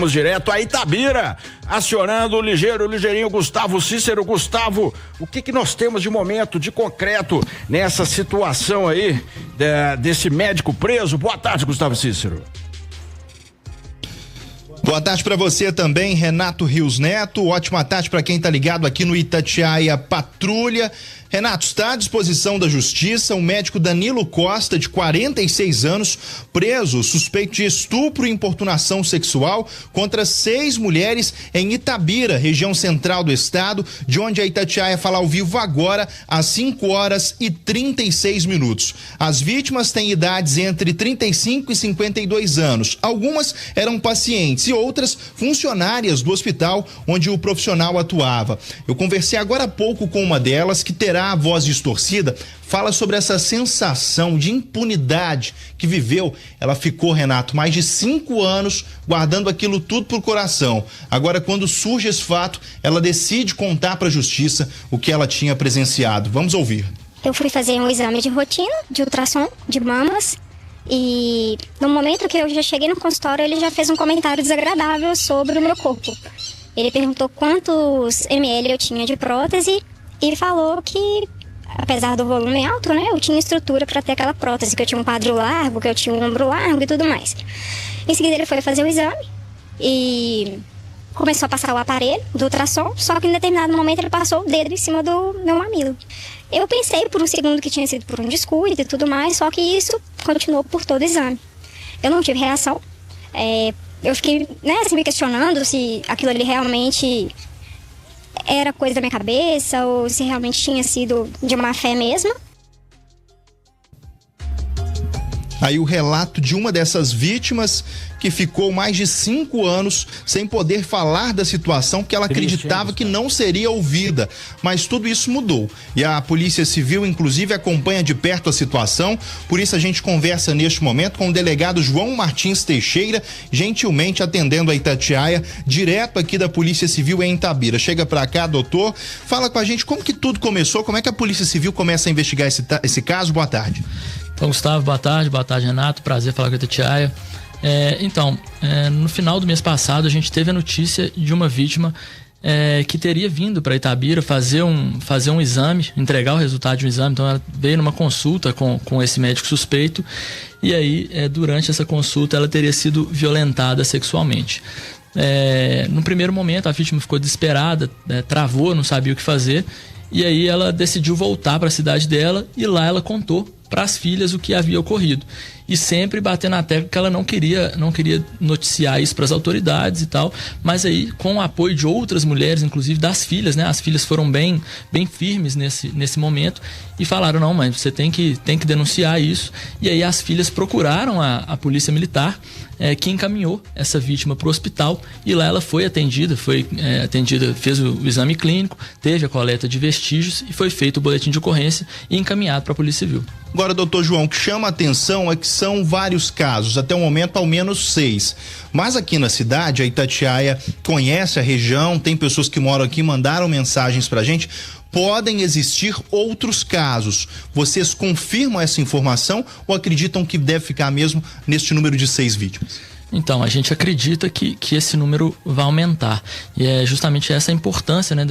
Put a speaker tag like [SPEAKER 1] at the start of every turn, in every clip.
[SPEAKER 1] Vamos direto a Itabira, acionando o ligeirinho Gustavo Cícero. Gustavo, o que nós temos de momento, de concreto, nessa situação aí, desse médico preso? Boa tarde, Gustavo Cícero.
[SPEAKER 2] Boa tarde para você também, Renato Rios Neto. Ótima tarde para quem tá ligado aqui no Itatiaia Patrulha. Renato, está à disposição da Justiça o médico Danilo Costa, de 46 anos, preso, suspeito de estupro e importunação sexual contra 6 mulheres em Itabira, região central do estado, de onde a Itatiaia fala ao vivo agora, às 5h36. As vítimas têm idades entre 35 e 52 anos. Algumas eram pacientes e outras funcionárias do hospital onde o profissional atuava. Eu conversei agora há pouco com uma delas, que terá a voz distorcida, fala sobre essa sensação de impunidade que viveu. Ela ficou, Renato, mais de 5 anos guardando aquilo tudo pro coração. Agora, quando surge esse fato, ela decide contar para a justiça o que ela tinha presenciado. Vamos ouvir.
[SPEAKER 3] Eu fui fazer um exame de rotina, de ultrassom, de mamas, e no momento que eu já cheguei no consultório, ele já fez um comentário desagradável sobre o meu corpo. Ele perguntou quantos ml eu tinha de prótese e falou que, apesar do volume alto, né, eu tinha estrutura para ter aquela prótese, que eu tinha um quadril largo, que eu tinha um ombro largo e tudo mais. Em seguida ele foi fazer o exame e começou a passar o aparelho do ultrassom, só que em determinado momento ele passou o dedo em cima do meu mamilo. Eu pensei por um segundo que tinha sido por um descuido e tudo mais, só que isso continuou por todo o exame. Eu não tive reação. Eu fiquei, assim, me questionando se aquilo ali realmente era coisa da minha cabeça ou se realmente tinha sido de má fé mesmo.
[SPEAKER 2] Aí o relato de uma dessas vítimas que ficou mais de 5 anos sem poder falar da situação porque ela acreditava que não seria ouvida. Mas tudo isso mudou. E a Polícia Civil, inclusive, acompanha de perto a situação. Por isso a gente conversa neste momento com o delegado João Martins Teixeira, gentilmente atendendo a Itatiaia, direto aqui da Polícia Civil em Itabira. Chega pra cá, doutor, fala com a gente como que tudo começou, como é que a Polícia Civil começa a investigar esse caso. Boa tarde.
[SPEAKER 4] Então, Gustavo, boa tarde Renato, prazer falar com a Itatiaia. No final do mês passado a gente teve a notícia de uma vítima que teria vindo para Itabira fazer um exame, entregar o resultado de um exame. Então ela veio numa consulta com esse médico suspeito e aí durante essa consulta ela teria sido violentada sexualmente. No primeiro momento a vítima ficou desesperada, travou, não sabia o que fazer, e aí ela decidiu voltar para a cidade dela e lá ela contou para as filhas o que havia ocorrido. E sempre batendo na tecla que ela não queria noticiar isso para as autoridades e tal, mas aí com o apoio de outras mulheres, inclusive das filhas, né? As filhas foram bem firmes nesse momento e falaram: não, mãe, você tem que denunciar isso. E aí as filhas procuraram a polícia militar, que encaminhou essa vítima para o hospital, e lá ela foi atendida, fez o exame clínico, teve a coleta de vestígios e foi feito o boletim de ocorrência e encaminhado para a Polícia Civil.
[SPEAKER 2] Agora, doutor João, o que chama a atenção é que são vários casos, até o momento ao menos 6. Mas aqui na cidade, a Itatiaia conhece a região, tem pessoas que moram aqui, mandaram mensagens pra gente. Podem existir outros casos. Vocês confirmam essa informação ou acreditam que deve ficar mesmo neste número de 6 vítimas?
[SPEAKER 4] Então, a gente acredita que esse número vai aumentar. E é justamente essa a importância, né,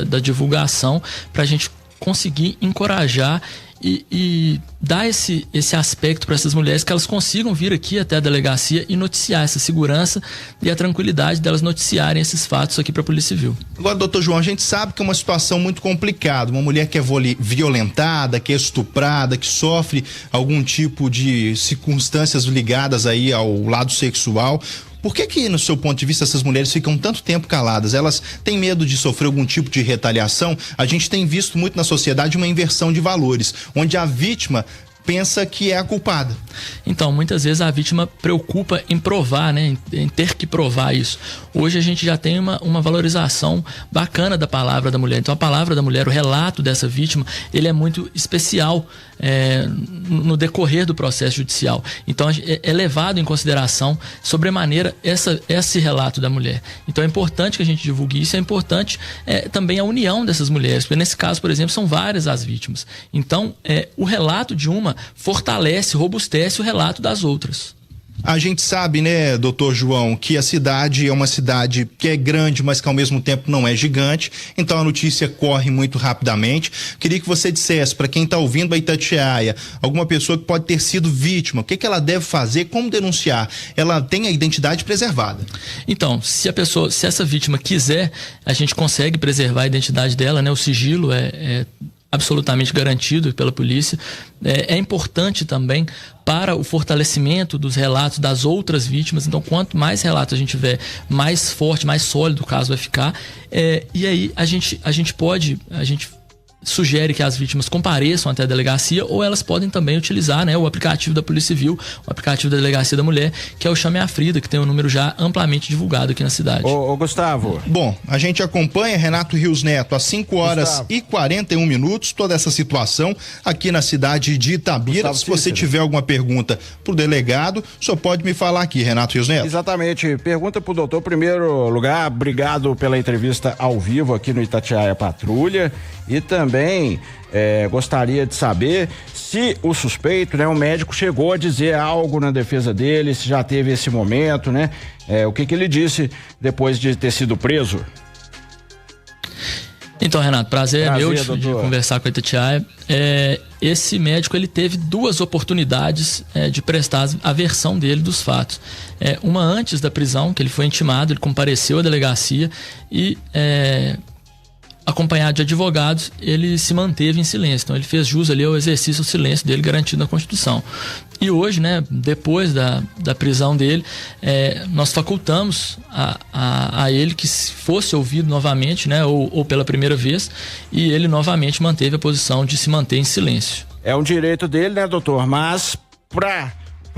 [SPEAKER 4] da divulgação, para a gente conseguir encorajar e dar esse aspecto para essas mulheres, que elas consigam vir aqui até a delegacia e noticiar essa segurança e a tranquilidade delas noticiarem esses fatos aqui para a Polícia Civil.
[SPEAKER 2] Agora, doutor João, a gente sabe que é uma situação muito complicada, uma mulher que é violentada, que é estuprada, que sofre algum tipo de circunstâncias ligadas aí ao lado sexual. Por que, no seu ponto de vista, essas mulheres ficam tanto tempo caladas? Elas têm medo de sofrer algum tipo de retaliação? A gente tem visto muito na sociedade uma inversão de valores, onde a vítima pensa que é a culpada.
[SPEAKER 4] Então, muitas vezes a vítima preocupa em provar, né, em ter que provar isso. Hoje a gente já tem uma valorização bacana da palavra da mulher. Então a palavra da mulher, o relato dessa vítima, ele é muito especial no decorrer do processo judicial. Então é levado em consideração sobremaneira esse relato da mulher. Então é importante que a gente divulgue isso, é importante também a união dessas mulheres, porque nesse caso, por exemplo, são várias as vítimas. Então o relato de uma fortalece, robustece o relato das outras.
[SPEAKER 2] A gente sabe, né, doutor João, que a cidade é uma cidade que é grande, mas que ao mesmo tempo não é gigante, então a notícia corre muito rapidamente. Queria que você dissesse para quem está ouvindo a Itatiaia, alguma pessoa que pode ter sido vítima, o que ela deve fazer, como denunciar? Ela tem a identidade preservada.
[SPEAKER 4] Então, se essa vítima quiser, a gente consegue preservar a identidade dela, né? O sigilo é absolutamente garantido pela polícia. É importante também para o fortalecimento dos relatos das outras vítimas. Então, quanto mais relatos a gente tiver, mais forte, mais sólido o caso vai ficar. E aí a gente sugere que as vítimas compareçam até a delegacia, ou elas podem também utilizar, né, o aplicativo da Polícia Civil, o aplicativo da Delegacia da Mulher, que é o Chame a Frida, que tem um número já amplamente divulgado aqui na cidade.
[SPEAKER 1] Ô Gustavo.
[SPEAKER 2] Bom, a gente acompanha, Renato Rios Neto, às 5 horas Gustavo. E 41 minutos, toda essa situação aqui na cidade de Itabira. Gustavo, se você tiver alguma pergunta pro delegado, o senhor pode me falar aqui, Renato Rios Neto.
[SPEAKER 1] Exatamente, pergunta pro doutor, primeiro lugar, obrigado pela entrevista ao vivo aqui no Itatiaia Patrulha. E também gostaria de saber se o suspeito, né, o médico chegou a dizer algo na defesa dele, se já teve esse momento, né? O que ele disse depois de ter sido preso?
[SPEAKER 4] Então, Renato, prazer é meu de conversar com a Itatiaia. Esse médico, ele teve 2 oportunidades de prestar a versão dele dos fatos. Uma antes da prisão, que ele foi intimado, ele compareceu à delegacia e acompanhado de advogados, ele se manteve em silêncio. Então ele fez jus ali ao exercício do silêncio dele garantido na Constituição. E hoje, né, depois da prisão dele, nós facultamos a ele que fosse ouvido novamente, né, ou pela primeira vez, e ele novamente manteve a posição de se manter em silêncio. É um direito dele, né, doutor? Mas para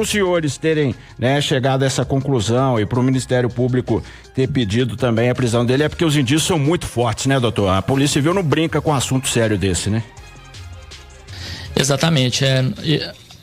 [SPEAKER 4] os senhores terem, né, chegado a essa conclusão e para o Ministério Público ter pedido também a prisão dele, é porque os indícios são muito fortes, né, doutor? A Polícia Civil não brinca com um assunto sério desse, né? Exatamente.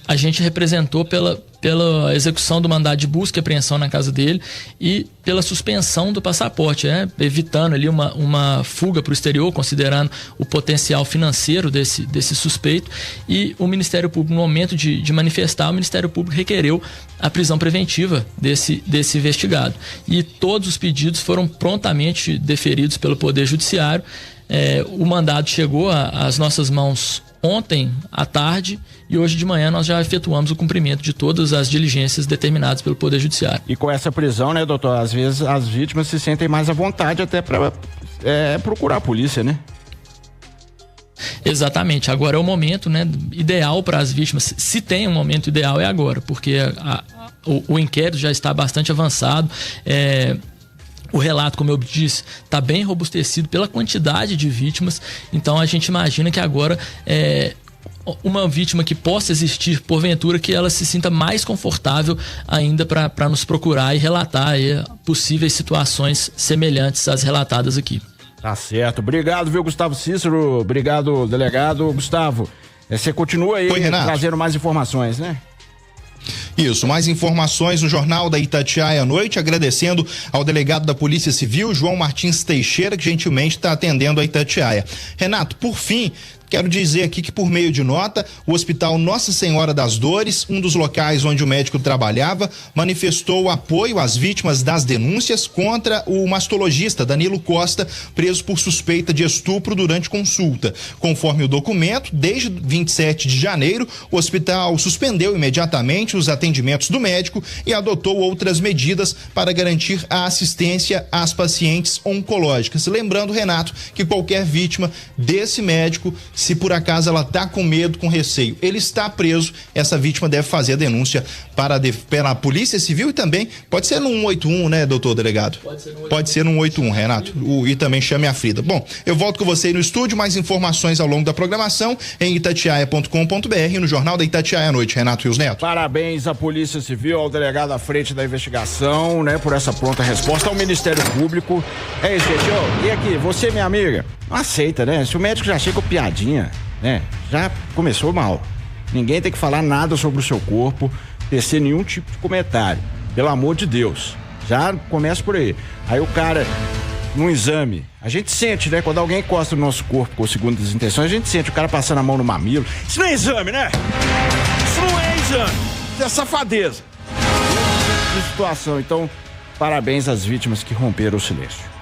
[SPEAKER 4] A gente representou pela execução do mandado de busca e apreensão na casa dele e pela suspensão do passaporte, evitando ali uma fuga para o exterior, considerando o potencial financeiro desse suspeito. E o Ministério Público, no momento de manifestar, o Ministério Público requereu a prisão preventiva desse investigado. E todos os pedidos foram prontamente deferidos pelo Poder Judiciário. O mandado chegou às nossas mãos ontem à tarde e hoje de manhã nós já efetuamos o cumprimento de todas as diligências determinadas pelo Poder Judiciário. E com essa prisão, né, doutor, às vezes as vítimas se sentem mais à vontade até para procurar a polícia, né? Exatamente, agora é o momento, né, ideal para as vítimas. Se tem um momento ideal é agora, porque o inquérito já está bastante avançado. O relato, como eu disse, está bem robustecido pela quantidade de vítimas. Então a gente imagina que agora uma vítima que possa existir, porventura, que ela se sinta mais confortável ainda para nos procurar e relatar possíveis situações semelhantes às relatadas aqui. Tá certo. Obrigado, viu, Gustavo Cícero? Obrigado, delegado. Gustavo, você continua aí trazendo mais informações, né?
[SPEAKER 2] Isso, mais informações no Jornal da Itatiaia à noite, agradecendo ao delegado da Polícia Civil, João Martins Teixeira, que gentilmente está atendendo a Itatiaia. Renato, por fim, quero dizer aqui que, por meio de nota, o Hospital Nossa Senhora das Dores, um dos locais onde o médico trabalhava, manifestou apoio às vítimas das denúncias contra o mastologista Danilo Costa, preso por suspeita de estupro durante consulta. Conforme o documento, desde 27 de janeiro, o hospital suspendeu imediatamente os atendimentos do médico e adotou outras medidas para garantir a assistência às pacientes oncológicas. Lembrando, Renato, que qualquer vítima desse médico, se por acaso ela está com medo, com receio, ele está preso, essa vítima deve fazer a denúncia pela Polícia Civil e também pode ser no 181, né, doutor delegado? Pode ser no 181, Renato. E também chame a Frida. Bom, eu volto com você aí no estúdio, mais informações ao longo da programação em itatiaia.com.br e no Jornal da Itatiaia à noite, Renato Rios Neto.
[SPEAKER 1] Parabéns à Polícia Civil, ao delegado à frente da investigação, né, por essa pronta resposta, ao Ministério Público. É isso, gente. E aqui, você, minha amiga, não aceita, né? Se o médico já chega com piadinha, né? Já começou mal. Ninguém tem que falar nada sobre o seu corpo, tecer nenhum tipo de comentário. Pelo amor de Deus. Já começa por aí. Aí o cara, num exame, a gente sente, né? Quando alguém encosta no nosso corpo com segundas intenções, a gente sente o cara passando a mão no mamilo. Isso não é exame, né? Isso não é exame. Isso é safadeza. de situação. Então, parabéns às vítimas que romperam o silêncio.